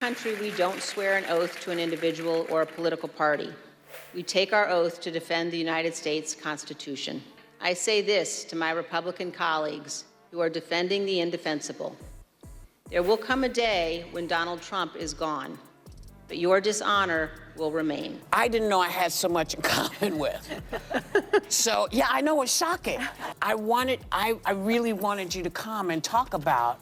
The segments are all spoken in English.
Country, we don't swear an oath to an individual or a political party. We take our oath to defend the United States Constitution. I say this to my Republican colleagues who are defending the indefensible. There will come a day when Donald Trump is gone, but your dishonor will remain. I didn't know I had so much in common with. So, yeah, I know it's shocking. I really wanted you to come and talk about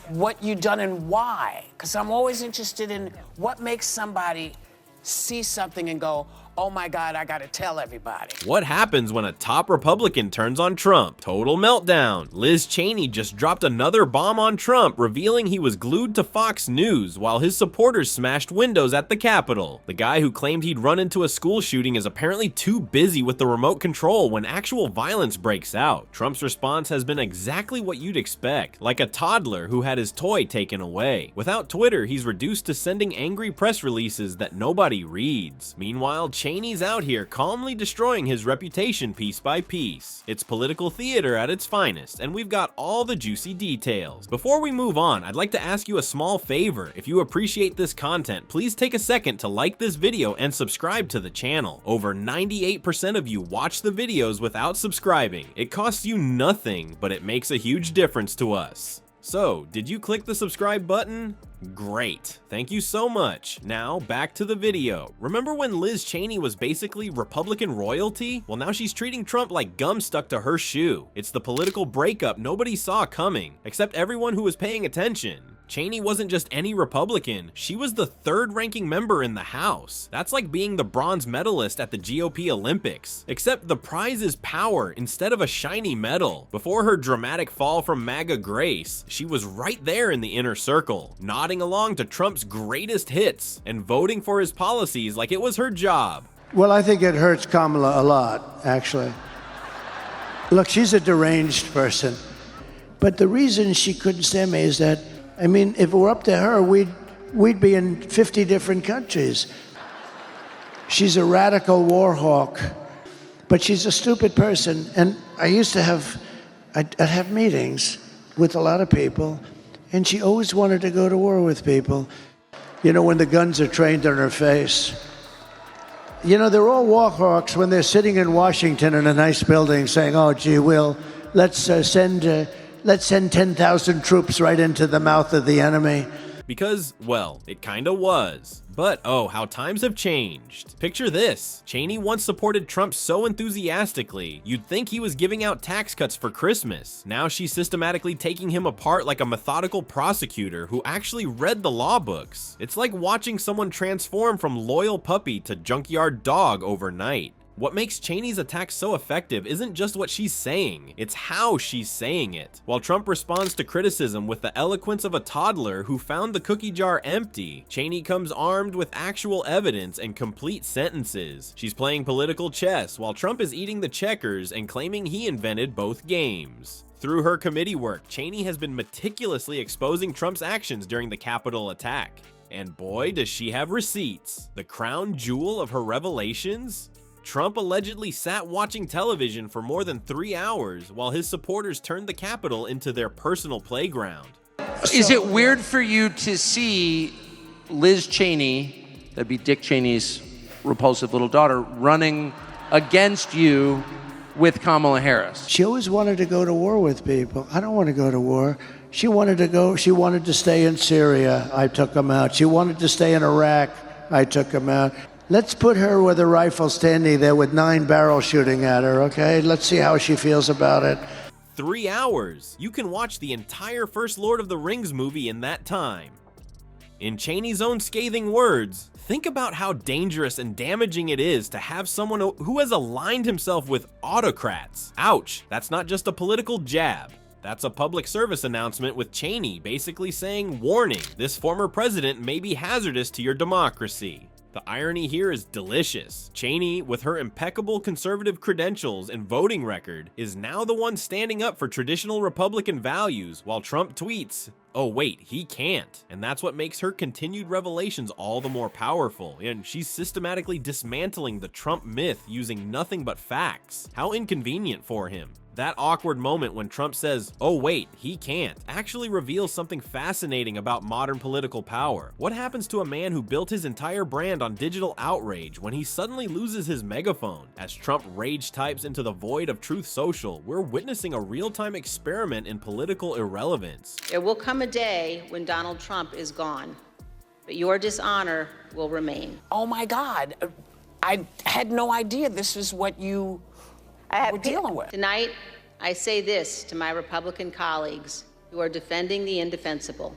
what you've done and why, because I'm always interested in what makes somebody see something and go, oh my God, I gotta tell everybody. What happens when a top Republican turns on Trump? Total meltdown. Liz Cheney just dropped another bomb on Trump, revealing he was glued to Fox News while his supporters smashed windows at the Capitol. The guy who claimed he'd run into a school shooting is apparently too busy with the remote control when actual violence breaks out. Trump's response has been exactly what you'd expect, like a toddler who had his toy taken away. Without Twitter, he's reduced to sending angry press releases that nobody reads. Meanwhile, Cheney's out here calmly destroying his reputation piece by piece. It's political theater at its finest, and we've got all the juicy details. Before we move on, I'd like to ask you a small favor. If you appreciate this content, please take a second to like this video and subscribe to the channel. Over 98% of you watch the videos without subscribing. It costs you nothing, but it makes a huge difference to us. So, did you click the subscribe button? Great. Thank you so much. Now, back to the video. Remember when Liz Cheney was basically Republican royalty? Well, now she's treating Trump like gum stuck to her shoe. It's the political breakup nobody saw coming, except everyone who was paying attention. Cheney wasn't just any Republican, she was the third-ranking member in the House. That's like being the bronze medalist at the GOP Olympics, except the prize is power instead of a shiny medal. Before her dramatic fall from MAGA grace, she was right there in the inner circle, nodding along to Trump's greatest hits and voting for his policies like it was her job. Well, I think it hurts Kamala a lot, actually. Look, she's a deranged person, but the reason she couldn't stand me is that, I mean, if it were up to her, we'd be in 50 different countries. She's a radical war hawk, but she's a stupid person. And I'd have meetings with a lot of people, and she always wanted to go to war with people. You know, when the guns are trained on her face. You know, they're all war hawks when they're sitting in Washington in a nice building saying, oh, gee, let's send 10,000 troops right into the mouth of the enemy. Because, well, it kinda was. But oh, how times have changed. Picture this. Cheney once supported Trump so enthusiastically, you'd think he was giving out tax cuts for Christmas. Now she's systematically taking him apart like a methodical prosecutor who actually read the law books. It's like watching someone transform from loyal puppy to junkyard dog overnight. What makes Cheney's attack so effective isn't just what she's saying, it's how she's saying it. While Trump responds to criticism with the eloquence of a toddler who found the cookie jar empty, Cheney comes armed with actual evidence and complete sentences. She's playing political chess while Trump is eating the checkers and claiming he invented both games. Through her committee work, Cheney has been meticulously exposing Trump's actions during the Capitol attack. And boy, does she have receipts. The crown jewel of her revelations? Trump allegedly sat watching television for more than 3 hours while his supporters turned the Capitol into their personal playground. Is it weird for you to see Liz Cheney, that'd be Dick Cheney's repulsive little daughter, running against you with Kamala Harris? She always wanted to go to war with people. I don't want to go to war. She wanted to stay in Syria. I took them out. She wanted to stay in Iraq. I took them out. Let's put her with a rifle standing there with 9 barrels shooting at her, okay? Let's see how she feels about it. 3 hours. You can watch the entire first Lord of the Rings movie in that time. In Cheney's own scathing words, think about how dangerous and damaging it is to have someone who has aligned himself with autocrats. Ouch, that's not just a political jab. That's a public service announcement with Cheney basically saying, warning, this former president may be hazardous to your democracy. The irony here is delicious. Cheney, with her impeccable conservative credentials and voting record, is now the one standing up for traditional Republican values, while Trump tweets, oh wait, he can't. And that's what makes her continued revelations all the more powerful, and she's systematically dismantling the Trump myth using nothing but facts. How inconvenient for him. That awkward moment when Trump says, "Oh wait, he can't," actually reveals something fascinating about modern political power. What happens to a man who built his entire brand on digital outrage when he suddenly loses his megaphone? As Trump rage types into the void of Truth Social, we're witnessing a real-time experiment in political irrelevance. There will come a day when Donald Trump is gone, but your dishonor will remain. Oh my God. I had no idea this is what you were dealing with. Tonight, I say this to my Republican colleagues who are defending the indefensible.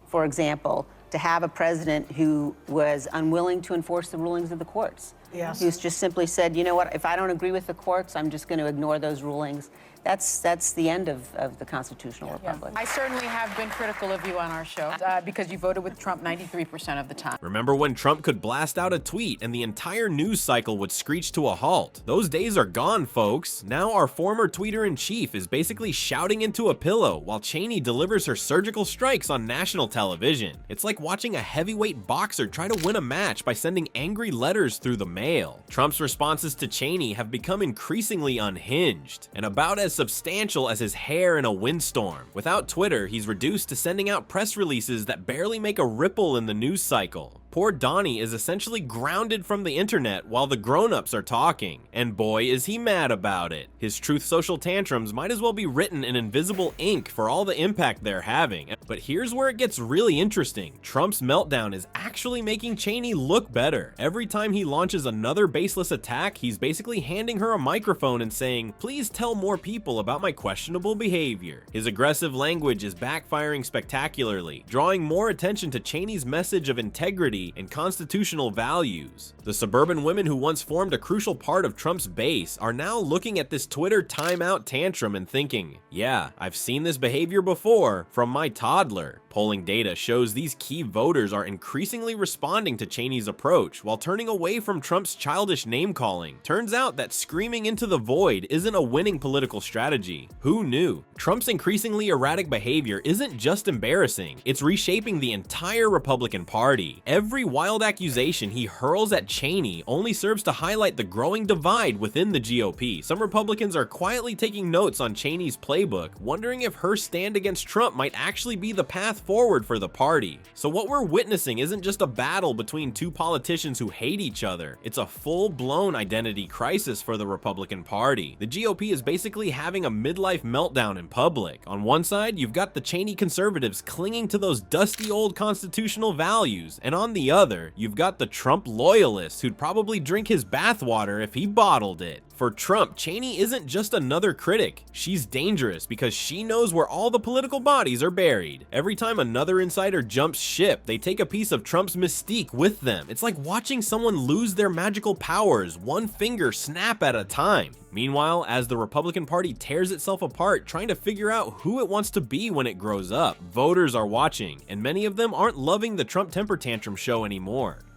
For example, to have a president who was unwilling to enforce the rulings of the courts. Yes. Who's just simply said, you know what, if I don't agree with the courts, I'm just going to ignore those rulings. That's the end of the constitutional republic. I certainly have been critical of you on our show because you voted with Trump 93% of the time. Remember when Trump could blast out a tweet and the entire news cycle would screech to a halt? Those days are gone, folks. Now our former tweeter-in-chief is basically shouting into a pillow while Cheney delivers her surgical strikes on national television. It's like watching a heavyweight boxer try to win a match by sending angry letters through the mail. Trump's responses to Cheney have become increasingly unhinged and about as substantial as his hair in a windstorm. Without Twitter, he's reduced to sending out press releases that barely make a ripple in the news cycle. Poor Donnie is essentially grounded from the internet while the grown-ups are talking, and boy is he mad about it. His Truth Social tantrums might as well be written in invisible ink for all the impact they're having. But here's where it gets really interesting. Trump's meltdown is actually making Cheney look better. Every time he launches another baseless attack, he's basically handing her a microphone and saying, "Please tell more people about my questionable behavior." His aggressive language is backfiring spectacularly, drawing more attention to Cheney's message of integrity and constitutional values. The suburban women who once formed a crucial part of Trump's base are now looking at this Twitter timeout tantrum and thinking, yeah, I've seen this behavior before from my toddler. Polling data shows these key voters are increasingly responding to Cheney's approach while turning away from Trump's childish name-calling. Turns out that screaming into the void isn't a winning political strategy. Who knew? Trump's increasingly erratic behavior isn't just embarrassing, it's reshaping the entire Republican Party. Every wild accusation he hurls at Cheney only serves to highlight the growing divide within the GOP. Some Republicans are quietly taking notes on Cheney's playbook, wondering if her stand against Trump might actually be the path forward for the party. So what we're witnessing isn't just a battle between two politicians who hate each other, it's a full-blown identity crisis for the Republican Party. The GOP is basically having a midlife meltdown in public. On one side, you've got the Cheney conservatives clinging to those dusty old constitutional values, and on the other, you've got the Trump loyalists who'd probably drink his bathwater if he bottled it. For Trump, Cheney isn't just another critic. She's dangerous because she knows where all the political bodies are buried. Every time another insider jumps ship, they take a piece of Trump's mystique with them. It's like watching someone lose their magical powers, one finger snap at a time. Meanwhile, as the Republican Party tears itself apart trying to figure out who it wants to be when it grows up, voters are watching, and many of them aren't loving the Trump temper tantrum show anymore.